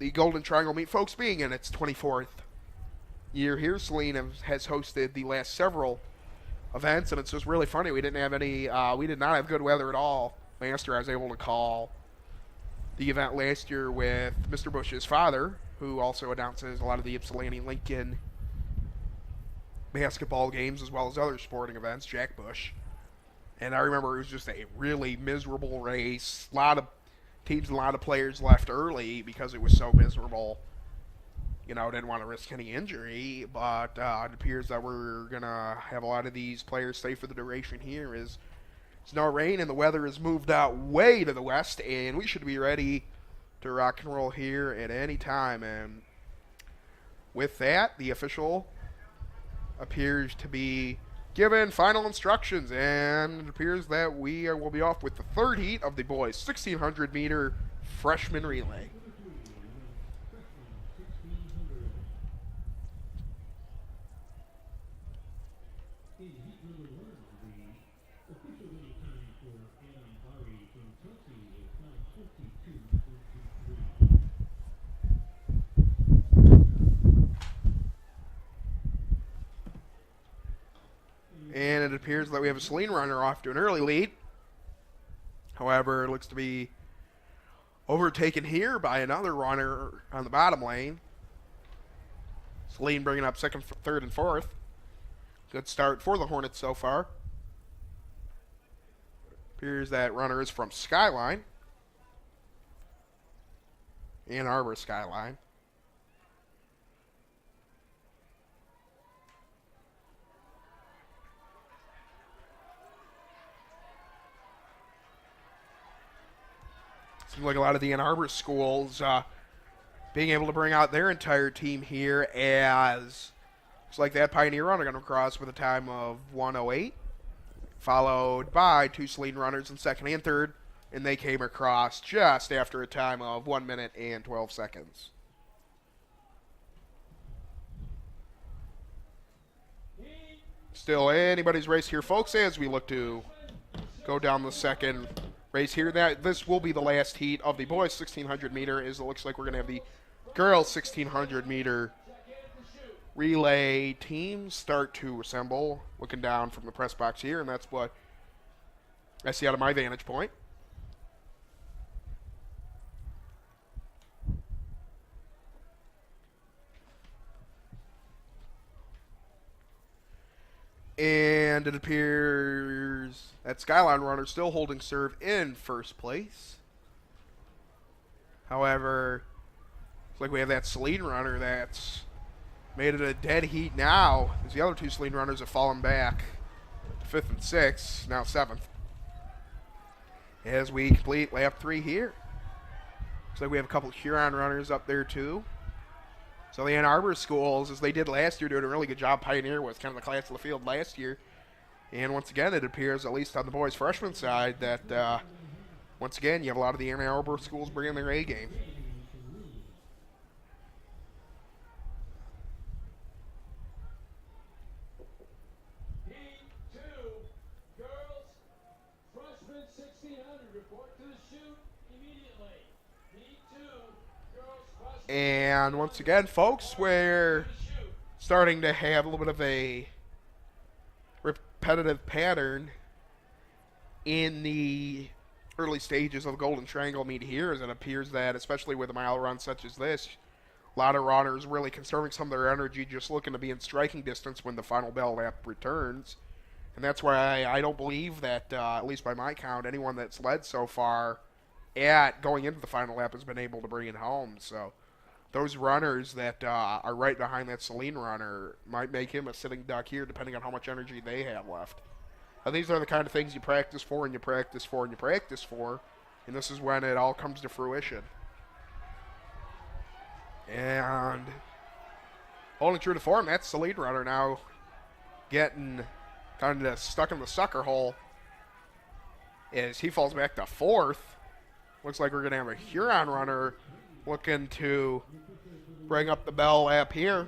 the Golden Triangle meet, folks, being in its 24th year here. Saline has hosted the last several events, and it's just really funny. We did not have good weather at all last year. I was able to call the event last year with Mr. Bush's father, who also announces a lot of the Ypsilanti Lincoln basketball games as well as other sporting events, Jack Bush. And I remember it was just a really miserable race. A lot of teams and a lot of players left early because it was so miserable. Didn't want to risk any injury, but it appears that we're going to have a lot of these players stay for the duration here as there's no rain and the weather has moved out way to the west, and we should be ready to rock and roll here at any time. And with that, the official appears to be given final instructions, and it appears that we will be off with the third heat of the boys' 1,600-meter freshman relay. And it appears that we have a Saline runner off to an early lead. However, it looks to be overtaken here by another runner on the bottom lane. Saline bringing up second, third, and fourth. Good start for the Hornets so far. Appears that runner is from Skyline. Ann Arbor Skyline. Seems like a lot of the Ann Arbor schools being able to bring out their entire team here, as looks like that Pioneer runner going to cross with a time of 1:08, followed by two Saline runners in second and third, and they came across just after a time of 1 minute and 12 seconds. Still anybody's race here, folks, as we look to go down the second race here. This will be the last heat of the boys' 1,600 meter, as it looks like we're going to have the girls' 1,600 meter relay teams start to assemble. Looking down from the press box here, and that's what I see out of my vantage point. And it appears that Skyline runner still holding serve in first place. However, looks like we have that Saline runner that's made it a dead heat now, as the other two Saline runners have fallen back to fifth and sixth, now seventh. As we complete lap 3 here. Looks like we have a couple Huron runners up there too. So the Ann Arbor schools, as they did last year, doing a really good job. Pioneer was kind of the class of the field last year. And once again, it appears, at least on the boys' freshman side, that once again, you have a lot of the Ann Arbor schools bringing their A game. And once again, folks, we're starting to have a little bit of a repetitive pattern in the early stages of the Golden Triangle meet here, as it appears that, especially with a mile run such as this, a lot of runners really conserving some of their energy, just looking to be in striking distance when the final bell lap returns. And that's why I don't believe that, at least by my count, anyone that's led so far at going into the final lap has been able to bring it home. So those runners that are right behind that Saline runner might make him a sitting duck here, depending on how much energy they have left. And these are the kind of things you practice for and you practice for and you practice for, and this is when it all comes to fruition. And holding true to form, that Saline runner now getting kind of stuck in the sucker hole as he falls back to fourth. Looks like we're going to have a Huron runner looking to bring up the bell lap here.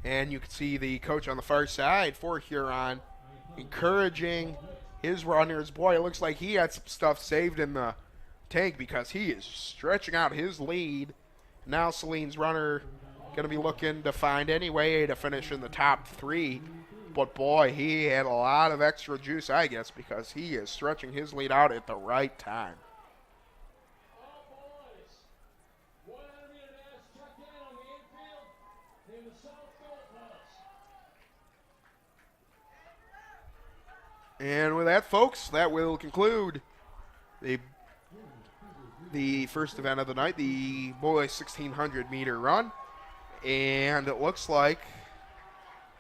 And you can see the coach on the far side for Huron encouraging his runners. Boy, it looks like he had some stuff saved in the tank because he is stretching out his lead. Now Celine's runner going to be looking to find any way to finish in the top 3. But boy, he had a lot of extra juice, I guess, because he is stretching his lead out at the right time. And with that, folks, that will conclude the first event of the night, the boys 1,600 meter run. And it looks like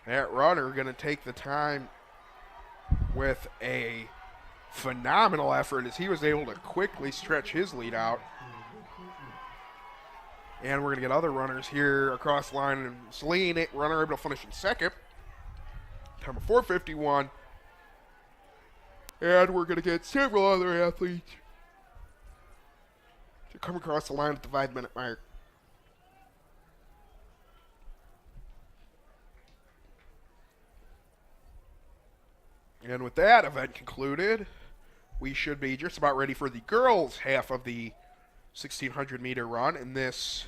that runner going to take the time with a phenomenal effort as he was able to quickly stretch his lead out. And we're going to get other runners here across the line. And Celine, runner able to finish in second. Time of 4:51. And we're going to get several other athletes to come across the line at the 5-minute mark. And with that event concluded, we should be just about ready for the girls' half of the 1,600 meter run. And this